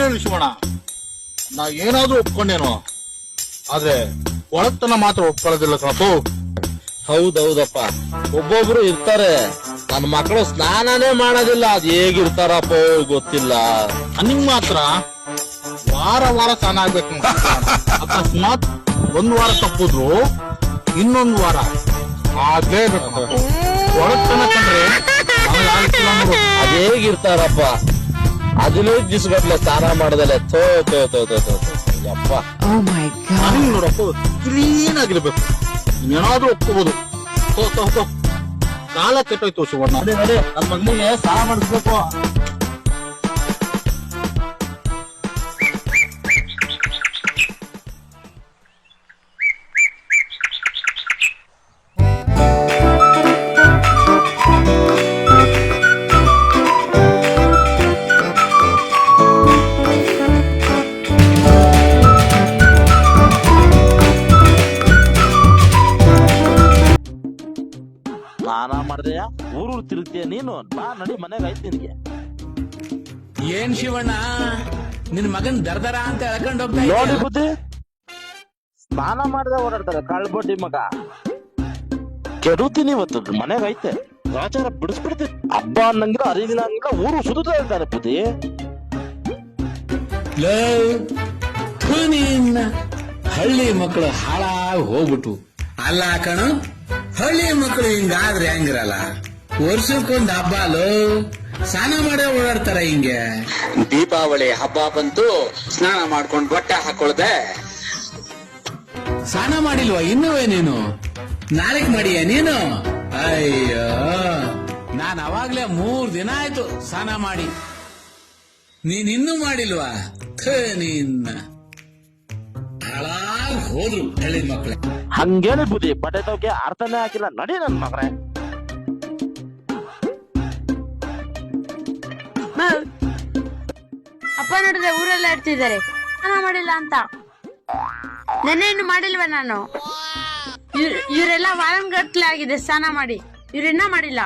ಹೇಳಿ ಶಿವಣ್ಣ, ನಾ ಏನಾದ್ರೂ ಒಪ್ಕೊಂಡೇನು, ಆದ್ರೆ ಒಳಗ್ತನ ಮಾತ್ರ ಒಪ್ಕೊಳ್ಳೋದಿಲ್ಲ ಕಣಪ್ಪು. ಹೌದೌದಪ್ಪ, ಒಬ್ಬೊಬ್ರು ಇರ್ತಾರೆ ನನ್ನ ಮಕ್ಕಳು ಸ್ನಾನನೇ ಮಾಡೋದಿಲ್ಲ, ಅದ್ ಹೇಗಿರ್ತಾರಪ್ಪ ಗೊತ್ತಿಲ್ಲ. ನಿಂಗ್ ಮಾತ್ರ ವಾರ ವಾರ ಸ್ನಾನ ಆಗ್ಬೇಕು. ಅಕಸ್ಮಾತ್ ಒಂದ್ ವಾರ ತಪ್ಪಿದ್ರು ಇನ್ನೊಂದು ವಾರ ಆಗ್ಲೇಬೇಕು. ಒಳಗ್ತನ ಕಂಡ್ರೆ ಅದ್ ಹೇಗಿರ್ತಾರಪ್ಪ, 15 ದಿವಸಗಟ್ಲೆ ಸ್ನಾನ ಮಾಡದಲ್ಲೇ ತೋ ತೋ ತೋ ತೋ ತೋ ಯಪ್ಪ. ನನಗ್ ನೋಡಪ್ಪ ಕ್ಲೀನ್ ಆಗಿರ್ಬೇಕು, ಏನಾದ್ರೂ ಒಪ್ಕೋಬಹುದು. ಕಾಲ ಕೆಟ್ಟೋಯ್ತು ಶಿವಣ್ಣ. ನನ್ನ ಮಗನಿಗೆ ಸ್ನಾನ ಮಾಡಿಸ್ಬೇಕು. ಸ್ನಾನ ಮಾಡ್ದೆಯಾ, ಊರೂರು ತಿರುಗ್ತೀಯ ನೀನು. ಬಾ ನಡಿ, ಮನೆಗೆ ಆಯ್ತು ನಿನಗೆ. ಏನ್ ಶಿವಣ್ಣ, ನಿನ್ ಮಗನ್ ದರ್ದರ ಅಂತ ಎಳ್ಕೊಂಡ್ ಹೋಗ್ತಾ ನೋಡಿ ಬುದ್ಧಿ, ಸ್ನಾನ ಮಾಡದೆ ಓಡಾಡ್ತಾರೆ ಕಳ್ಬಡ್ಡಿ ಮಗ. ಕೆಡುತ್ತೀನಿ ಇವತ್ತು, ಮನೆಗೆ ಐತೆ ರಾಚಾರ ಬಿಡಿಸ್ಬಿಡ್ತೀನಿ. ಹಬ್ಬ ಅನ್ನಂಗಿಲ್ಲ, ಹರಿದಿನ ಅನ್ನಂಗಿಲ್ಲ, ಊರು ಸುದುತ್ತಾ ಇರ್ತಾರೆ ಬುದ್ಧಿ. ನಿನ್ನ ಹಳ್ಳಿ ಮಕ್ಕಳು ಹಾಳಾಗಿ ಹೋಗ್ಬಿಟ್ಟು. ಅಲ್ಲ ಕಣ, ಹಳ್ಳಿ ಮಕ್ಕಳು ಹಿಂಗಾದ್ರೆ ಹೆಂಗಿರಲ್ಲ? ವರ್ಷಕ್ಕೊಂದ್ ಹಬ್ಬ ಸ್ನಾನ ಮಾಡೇ ಓಡಾಡ್ತಾರ ಹಿಂಗೆ. ದೀಪಾವಳಿ ಹಬ್ಬ ಬಂತು, ಸ್ನಾನ ಮಾಡ್ಕೊಂಡ್ ಬಟ್ಟೆ ಹಾಕೊಳ್ದೆ. ಸ್ನಾನ ಮಾಡಿಲ್ವಾ ಇನ್ನುವೇ ನೀನು? ನಾಳೆಗ್ ಮಾಡಿಯ ನೀನು? ಅಯ್ಯೋ, ನಾನ್ ಅವಾಗ್ಲೇ 3 ದಿನ ಆಯ್ತು ಸ್ನಾನ ಮಾಡಿ, ನೀನ್ ಇನ್ನೂ ಮಾಡಿಲ್ವಾ? ನಿನ್ನ ಹಾಳಾಗ್ ಹೋದ್ರು ಹಳ್ಳಿ ಮಕ್ಳೆ. ಹಂಗೇನೆ ಬುದ್ಧಿ, ಬಟ್ಟೆ ತೋಕೆ ಅರ್ಥನೇ ಹಾಕಿಲ್ಲ. ನಡಿ ನನ್ ಮಗ್ರೆ. ಅಪ್ಪ ನೋಡಿದ್ರೆ ಊರೆಲ್ಲ ಇರ್ತಿದ್ದಾರೆ, ಸ್ನಾನ ಮಾಡಿಲ್ಲ ಅಂತ. ನೆನ್ನೆ ಇನ್ನು ಮಾಡಿಲ್ವ ನಾನು? ಇವರೆಲ್ಲ ವಾರಗಟ್ಲೆ ಆಗಿದೆ ಸ್ನಾನ ಮಾಡಿ, ಇವ್ರಿನ್ನ ಮಾಡಿಲ್ಲ.